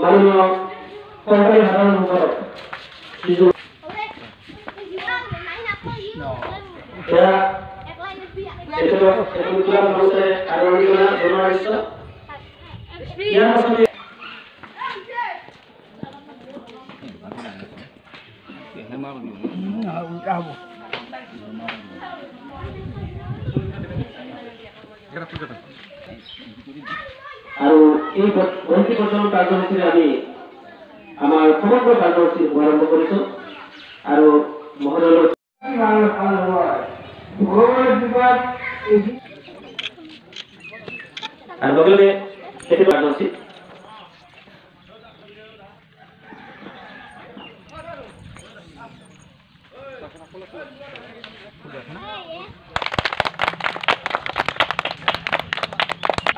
মাননীয় সৰকাৰি সাধাৰণ সম্পাদক আৰু এই বন্তি প্ৰজ্বলন কাৰ্যসূচীৰে আমি আমাৰ সমগ্ৰ কাৰ্যসূচী শুভাৰম্ভ কৰিছোঁ আৰু মহোদয়ৰ আৰু লগতে সেইটো কাৰ্যসূচী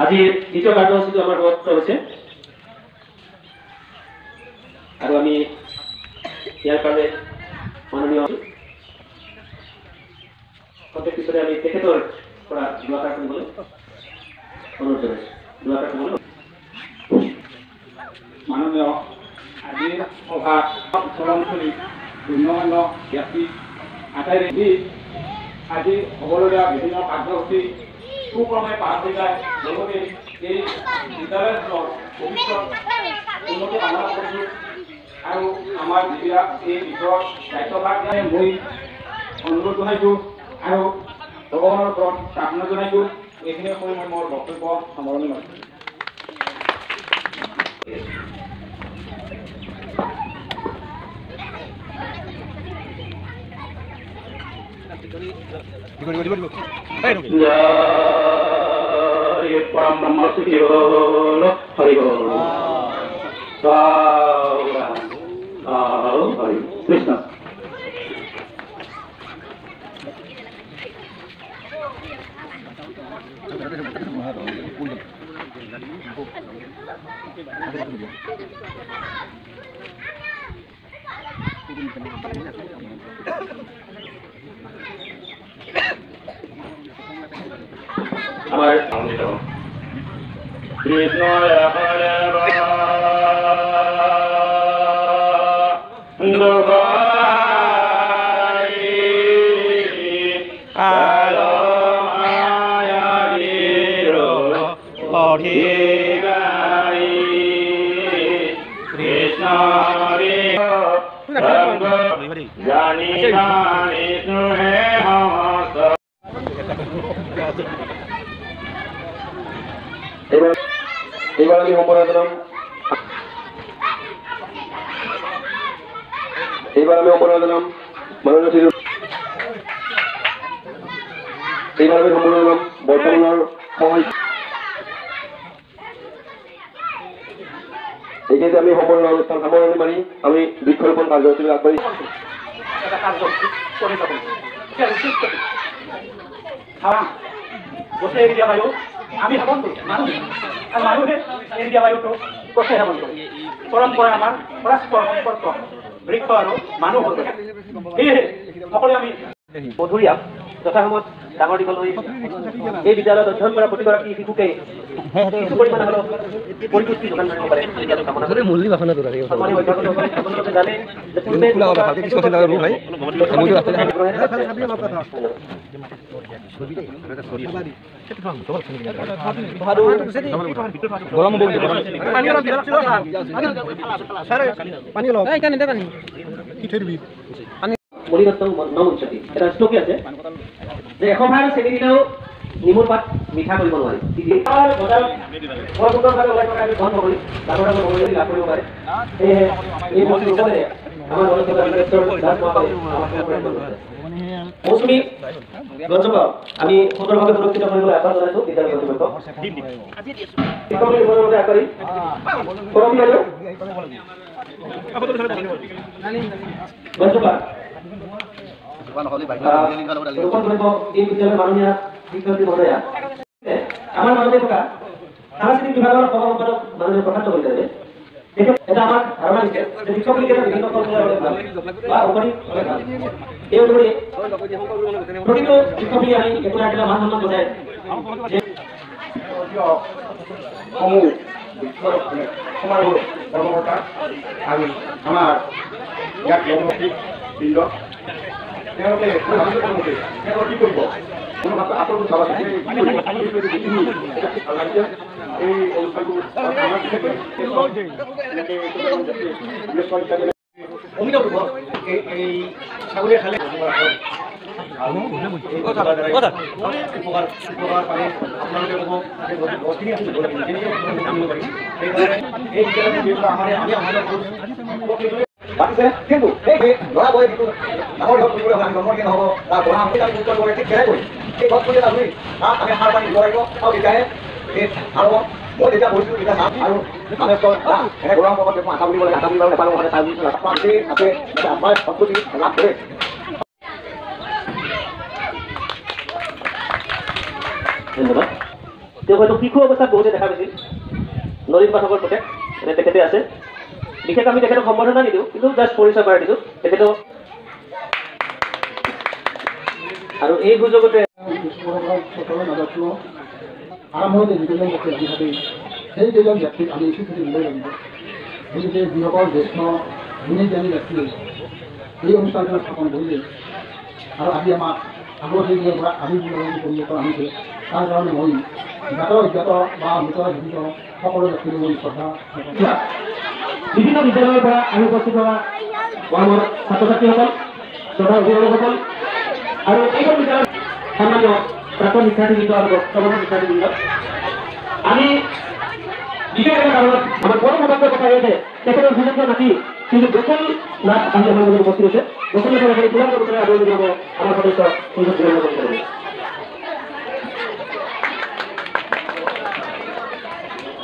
আজি দ্বিতীয় কাৰ্যসূচীটো আমাৰ সমাপ্ত হৈছে আৰু আমি ইয়াৰ কাৰণে মাননীয় প্ৰত্যেক পিছতে আমি তেখেতৰ পৰা দুআষাৰ শুনিবলৈ অনুৰোধ জনাইছোঁ। দুআষাৰ শুনিবলৈ মাননীয় আজিৰ সভা চলনচলী গণ্যমান্য ব্যক্তি আটাইৰে আজি হ'বলগীয়া বিভিন্ন কাৰ্যসূচী সুক্ৰমে পাৰ হৈ যায় লগতে এই বিদ্যালয়খনৰ ভৱিষ্যত উন্নতি কামনা কৰিছোঁ আৰু আমাৰ যিবিলাক এই বিষয়ৰ দায়িত্বভাৰ মই অনুৰোধ জনাইছোঁ আৰু ভগৱানৰ ওপৰত প্ৰাৰ্থনা জনাইছোঁ। এইখিনি কৈ মই মোৰ বক্তব্য সামৰণি মাৰিছোঁ। परम ब्रह्म सुखी बोलो हरि बोल हरि कृष्ण আমার আনন্দিত কৃষ্ণ জানি জানি সুহে এবার আমি সম্পন্ন দিলাম মাননীয় এইবার আমি সম্পন্ন দিলাম বর্তমানের সময় এইখানে আমি সম্পূর্ণ অনুষ্ঠান সামৰণি মাৰি আমি বৃক্ষৰোপণ কাৰ্যসূচী আগবাঢ়ি আমি সেৱন কৰোঁ আৰু মানুহে এৰি দিয়া বায়ুটো গছে সেৱন কৰে। পৰম্পৰা আমাৰ পৰস্পৰ সম্পৰ্ক বৃক্ষ আৰু মানুহ হৈ থাকে। সেয়েহে সকলোৱে আমি মধুৰিয়াম যথাসময়ত ডাঙৰ দীঘল হৈ এই বিদ্যালয়ত অধ্যয়ন কৰা প্ৰতিগৰাকী শিশুকে কিছু পৰিমাণে হ'লেও পৰিপুষ্টি যোগান ধৰিব পাৰে জানে মলিৰত্ন নম উচ্চতি এটা শ্লোক আছে যে এশভাৰ চেনি দিলেও নিমুৰ পাত মিঠা কৰিব নোৱাৰি। মৌচুমী গঞ্জক আমি সুন্দৰভাৱে সুৰক্ষিত কৰিবলৈ আহ্বান জনাইছোঁ বিদ্যালয় কৰ্তৃপক্ষ। আমাৰ মাজতে থকা সাংস্কৃতিক বিভাগৰ সহসম্পাদক মাননীয় প্ৰশান্ত কলিতাদেৱে এটা আমাৰ ধাৰণা দিছে যে শিক্ষকসকলে বিভিন্ন এই অনুসৰি প্ৰতিটো শিক্ষকলৈ আমি একোটা একোটা মান সন্মান বজাই সমূহ সমাৰোহ কৰ্মকৰ্তা আৰু আমাৰ ইয়াত জনমতী বৃন্দ তেওঁলোকে তেওঁলোকে কি কৰিব কোনো মাত্ৰ আচলটো চাব এই অনুষ্ঠানটো অমিত এই ছাগলীয়ে খালে উপকাৰ পালে আপোনালোকে ক'ব দহখিনি আমি দিব লাগিব জানিব পাৰিম সেইকাৰণে এই বিদ্যালয়ৰ পাতিছে কিন্তু এই ল'ৰা বয়ে যিটো ডাঙৰ ঘৰ কৰিবলৈ আমি জন্মদিন হ'ব তাৰ বঢ়া আমি আমি উত্তৰ কৰে ঠিক কেনে কৰিম সেই গছ পুলি আমি তাত আমি সাৰ পানী দিব লাগিব আৰু তেতিয়াহে এই ভাল হ'ব মই যেতিয়া বহিছোঁ তেতিয়া চাম আৰু মানে এনে গৰম পাবত আশা বুলিব লাগে আশা বুলিব নাপালোঁ মানে তাৰ আছে আমাৰ সংস্কৃতি লাভ কৰে ধন্যবাদ তেওঁ হয়তো শিশু অৱস্থাত বহুতে দেখা পাইছিল নলিন পাঠকৰ প্ৰত্যেক এনে তেখেতে আছে বিশেষ আমি তেখেতক সম্বৰ্ধনা নিদিওঁ কিন্তু জাষ্ট পৰিচয় কৰাই দিছোঁ তেখেতক আৰু এই সুযোগতে আৰম্ভণিতে যিকেইজন ব্যক্তি লাগি থাকে সেইকেইজন ব্যক্তিক আমি স্বীকৃতি দিবই লাগিব গতিকে যিসকল জ্যেষ্ঠ গুণী জ্ঞানী ব্যক্তিয়ে এই অনুষ্ঠানটো স্থাপন কৰিলে আৰু আজি আমাক আগৰ সেইদিনৰ পৰা আমি যিমানখিনি পৰিৱৰ্তন আনিছে তাৰ কাৰণে মই জ্ঞাত অজ্ঞাত বা মৃত জীৱিত সকলো ব্যক্তিৰ মই শ্ৰদ্ধা বিভিন্ন বিদ্যালয়ৰ পৰা আহি উপস্থিত হোৱা আমাৰ ছাত্ৰ ছাত্ৰীসকল শ্ৰদ্ধা অভিভাৱকসকল আৰু এইখন বিদ্যালয়ৰ সন্মানীয় প্ৰাক্তন শিক্ষাৰ্থীবৃন্দ আৰু বৰ্তমানৰ শিক্ষাৰ্থীবৃন্দ আমি বিশেষ এটা কাৰণত আমাৰ পৰম সৌভাগ্যৰ কথা হৈছে তেখেতৰ সুযোগ্য নাতি কিন্তু গোকুল নাথ আজি আমাৰ মাজত উপস্থিত হৈছে গোকুল নাথৰ সেই পূৰণ কৰোঁতে আদৰণি জনাব আমাৰ সদস্য সুযোগ গ্ৰহণ কৰিব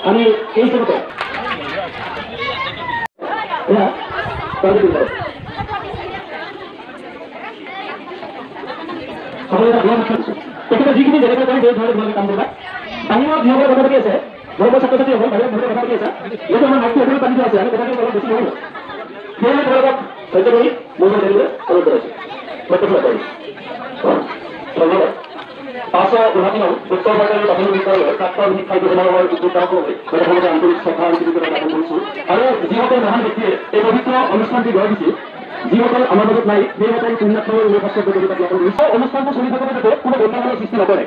আমি এই হিচাপতে তেখেতে যিখিনি যেনেকৈ কৰে সেই ধৰণে তোমালোকে কাম কৰিবা বাহিৰত যিসকলে কথা পাতি আছে গৰ্বৰ ছাত্ৰ ছাত্ৰীসকল বাহিৰত বহুতে কথা পাতি আছে যিহেতু আমাৰ মাইকটো একেবাৰে পাতি আছে আমি কথাখিনি অলপ বেছি নহ'ব সেয়েহে তোমালোকক সহ্য কৰি মোৰ মত দিবলৈ অনুৰোধ কৰিছোঁ প্ৰত্যক্ষ কৰিম ধন্যবাদ 559 উত্তৰ ভাৰতীয় প্ৰাথমিক বিদ্যালয়ৰ প্ৰাক্তন শিক্ষাৰ্থী সমাৰোহৰ উদ্যোক্তাসকললৈ মই প্ৰথমতে আন্তৰিক শ্ৰদ্ধা আৰু কৃতজ্ঞতা জ্ঞাপন কৰিছোঁ আৰু যিসকল মহান ব্যক্তিয়ে এই পবিত্ৰ অনুষ্ঠানটি গঢ় দিছিল যিসকল আমাৰ মাজত নাই সেইসকল পুণ্যাত্মৰ উল্লেখস্য কৃতজ্ঞতা জ্ঞাপন কৰিছোঁ অনুষ্ঠানটো চলি থাকোঁতে যাতে কোনো বন্ধনৰ সৃষ্টি নকৰে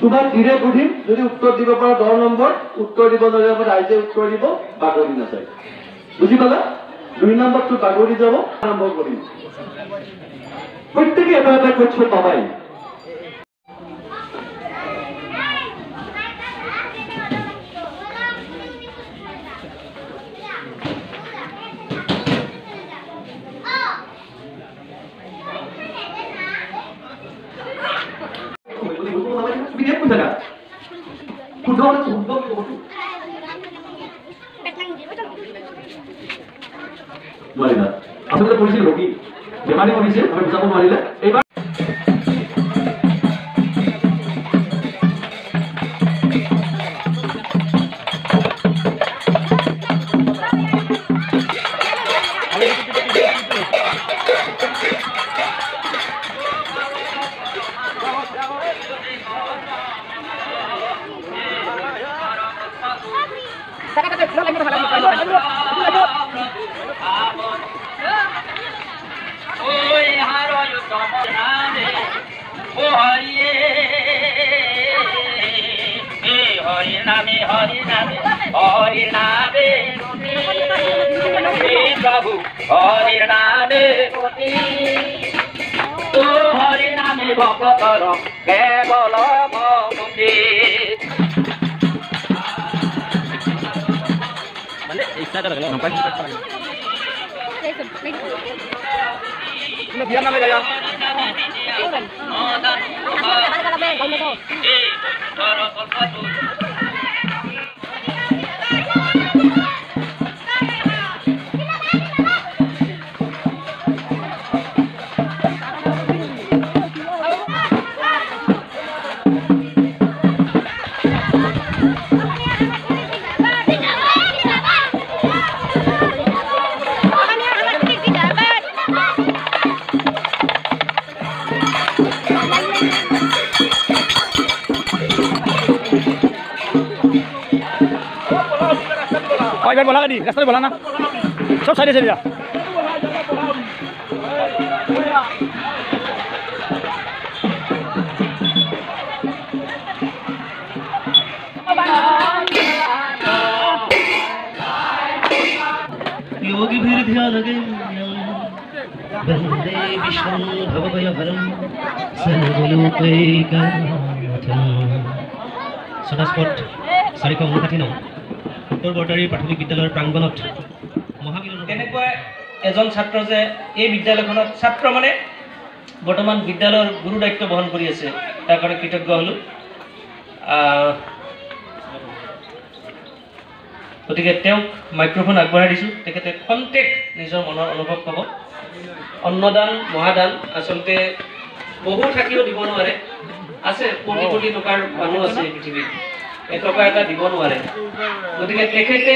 তোমাক ধীৰে সুধিম যদি উত্তৰ দিব পাৰা 10 নম্বৰ উত্তৰ দিব নোৱাৰিলে ৰাইজে উত্তৰ দিব বাগৰি নাযায় বুজি পালা 2 নম্বৰটো বাগৰি যাব আৰম্ভ কৰিম প্ৰত্যেকে এটা এটা কোৱেশ্চন পাবাই নোৱাৰিলা আচলতে কৰিছিল ৰোগী বেমাৰী কৰিছিল আমি বুজাব নোৱাৰিলে এইবাৰ प्रभु हरि नामे ओ हरि नामे भक्तर केवल मुक्ति মানে ইচ্ছা এটা লাগে নাপাই তুমি বিয়া নামে গায়া Jangan এবার বলা দি রাস্তায় বলা না সব সাইডে সাইডে যা योगी भीर ध्यान लगे वंदे विष्णु भवभयहरं सर्वलोकैकनाथं सदास्पट 459 উত্তৰ বৰতাৰী প্ৰাথমিক বিদ্যালয়ৰ প্ৰাংগণত মহাবিদ্যালয় তেনেকুৱা এজন ছাত্ৰ যে এই বিদ্যালয়খনত ছাত্ৰ মানে বৰ্তমান বিদ্যালয়ৰ গুৰু দায়িত্ব বহন কৰি আছে তাৰ কাৰণে কৃতজ্ঞ হ'লোঁ গতিকে তেওঁক মাইক্ৰফোন আগবঢ়াই দিছোঁ তেখেতে খন্তেক নিজৰ মনৰ অনুভৱ ক'ব অন্নদান মহাদান আচলতে বহু থাকিও দিব নোৱাৰে আছে কোটি কোটি টকাৰ মানুহ আছে পৃথিৱীত এটকা এটা দিব নোৱাৰে গতিকে তেখেতে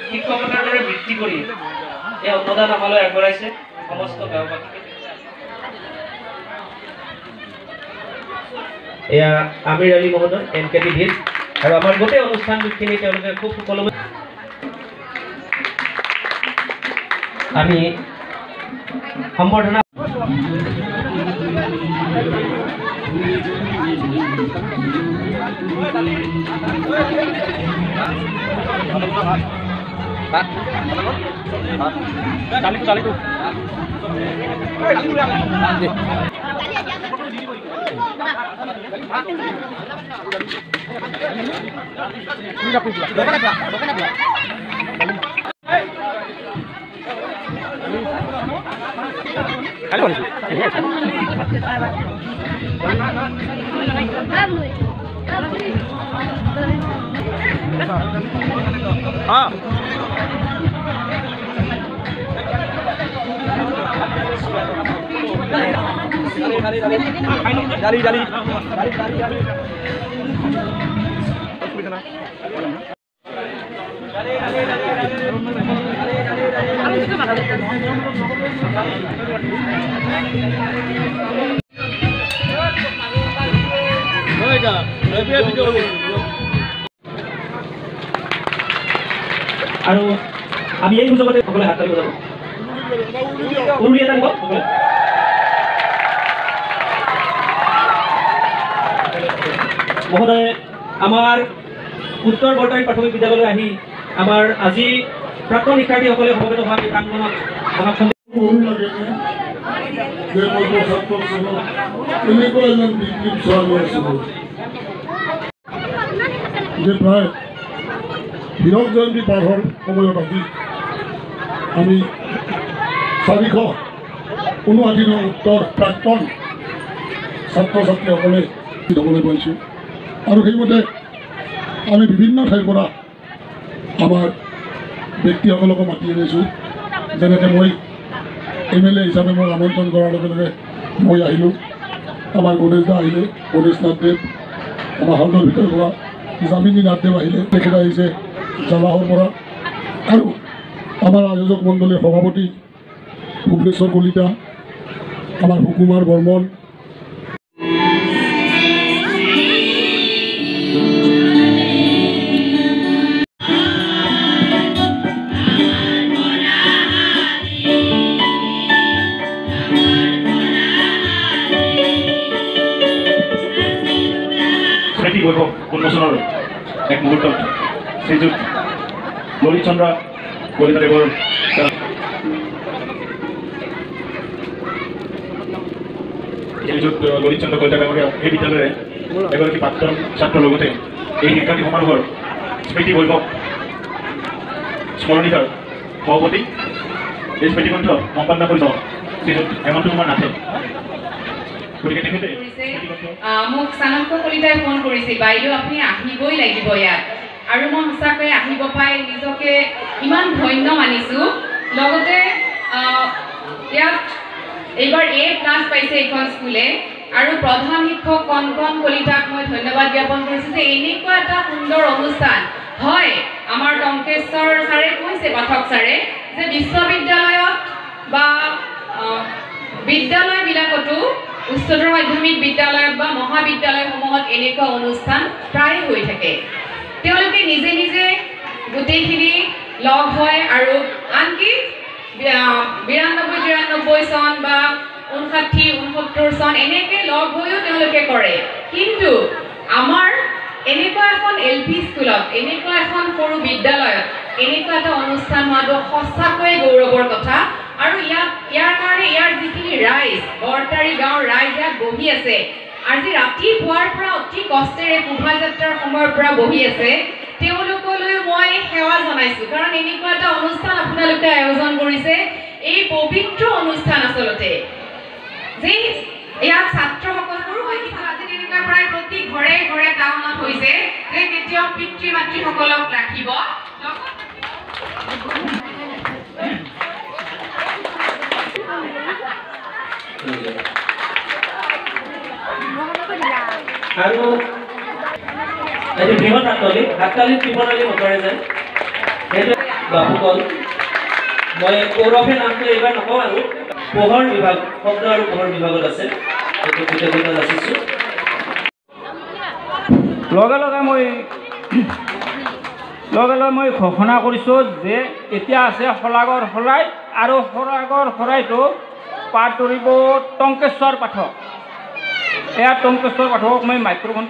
শিক্ষকতাৰ দৰে বৃত্তি কৰি এই অন্নদান আমালৈ আগবঢ়াইছে সমস্ত গাঁওবাসীকে এয়া আমিৰ আলী মহোদয় NKT ভিৰ আৰু আমাৰ গোটেই অনুষ্ঠানখিনি তেওঁলোকে খুব সুকলমে আমি সম্বৰ্ধনা আৰু আমি এই সুযোগতে সকলোৱে হাত তালি বজাব উৰুলি এটা দিব সকলোৱে মহোদয় আমাৰ উত্তৰ বৰতাৰী প্ৰাথমিক বিদ্যালয়লৈ আহি আমাৰ আজি প্ৰাক্তন শিক্ষাৰ্থীসকলে সমবেত হোৱা এই প্ৰাংগণত আমাক প্ৰায় হীৰক জয়ন্তী পাৰ হোৱাৰ সময়ত আজি আমি 459 নং উত্তৰ প্ৰাক্তন ছাত্ৰ ছাত্ৰীসকলে হ'বলৈ পাইছোঁ আৰু সেইমতে আমি বিভিন্ন ঠাইৰ পৰা আমাৰ ব্যক্তিসকলকো মাতি আনিছোঁ যেনেকৈ মই MLA হিচাপে মোক আমন্ত্ৰণ কৰাৰ লগে লগে মই আহিলোঁ আমাৰ গণেশ দা আহিলে গণেশ নাথদেৱ আমাৰ হাউলৰ ভিতৰৰ পৰা জামিনী নাথদেৱ আহিলে তেখেত আহিছে জালাহৰ পৰা আৰু আমাৰ আয়োজক মণ্ডলীৰ সভাপতি ভুৱনেশ্বৰ কলিতা আমাৰ সুকুমাৰ বৰ্মন স্মৃতি বৈভৱ উন্মোচনৰ এক মুহূৰ্তত শ্ৰীযুত ললিত চন্দ্ৰ কলিতাদেৱৰ শ্ৰীযুত ললিত চন্দ্ৰ কলিতাদেৱৰ এই বিদ্যালয়ৰে এগৰাকী প্ৰাক্তন ছাত্ৰৰ লগতে এই শিক্ষাৰ্থী সমাৰোহৰ স্মৃতি বৈভৱ স্মৰণিকাৰ সভাপতি এই স্মৃতিগ্ৰন্থ সম্পন্ন কৰিব শ্ৰীযুত হেমন্ত কুমাৰ নাথে গতিকে তেখেতে মোক চাণক্য কলিতাই ফোন কৰিছিল বাইদেউ আপুনি আহিবই লাগিব ইয়াত আৰু মই সঁচাকৈ আহিব পাই নিজকে ইমান ধন্য মানিছোঁ লগতে ইয়াত এইবাৰ A+ পাইছে এইখন স্কুলে আৰু প্ৰধান শিক্ষক কণকণ কলিতাক মই ধন্যবাদ জ্ঞাপন কৰিছোঁ যে এনেকুৱা এটা সুন্দৰ অনুষ্ঠান হয় আমাৰ টংকেশ্বৰ ছাৰে কৈছে পাঠক ছাৰে যে বিশ্ববিদ্যালয়ত বা বিদ্যালয়বিলাকতো উচ্চতৰ মাধ্যমিক বিদ্যালয়ত বা মহাবিদ্যালয়সমূহত এনেকুৱা অনুষ্ঠান প্ৰায় হৈ থাকে তেওঁলোকে নিজে নিজে গোটেইখিনি লগ হয় আৰু আনকি 92-93 চন বা 59-69 চন এনেকৈ লগ হৈও তেওঁলোকে কৰে। কিন্তু আমাৰ এনেকুৱা এখন LP স্কুলত, এনেকুৱা এখন সৰু বিদ্যালয়ত এনেকুৱা এটা অনুষ্ঠান হোৱাটো সঁচাকৈয়ে গৌৰৱৰ কথা। আৰু ইয়াৰ কাৰণে ইয়াৰ যিখিনি ৰাইজ, বৰতাৰী গাঁৱৰ ৰাইজ ইয়াত বহি আছে, আজি ৰাতিপুৱাৰ পৰা অতি কষ্টেৰে শোভাযাত্ৰাৰ সময়ৰ পৰা বহি আছে, তেওঁলোকলৈ মই সেৱা জনাইছোঁ। কাৰণ এনেকুৱা এটা অনুষ্ঠান আপোনালোকে আয়োজন কৰিছে, এই পবিত্ৰ অনুষ্ঠান আচলতে যে ইয়াত ছাত্ৰসকল সৰু সংখ্যা আজি তেনেকুৱা প্ৰায় প্ৰতি ঘৰে ঘৰে টাউনত হৈছে যে কেতিয়াও পিতৃ মাতৃসকলক ৰাখিব। আৰু এটি বৃহৎ হাততালি ত্ৰিপণালী নকৰে যায় সেইটো বাপুকল। মই কৌৰৱে নামটো এইবাৰ নকওঁ আৰু পোহৰ বিভাগ, শব্দ আৰু পোহৰ বিভাগত আছে, সেইটো কৃতজ্ঞতা যাচিছোঁ। লগে লগে মই ঘোষণা কৰিছোঁ যে এতিয়া আছে শলাগৰ শৰাই, আৰু শলাগৰ শৰাইটো পাঠ ধৰিব টংকেশ্বৰ পাঠক। এয়া টংকেশ্বৰ পাঠকক মই মাইক্ৰফোন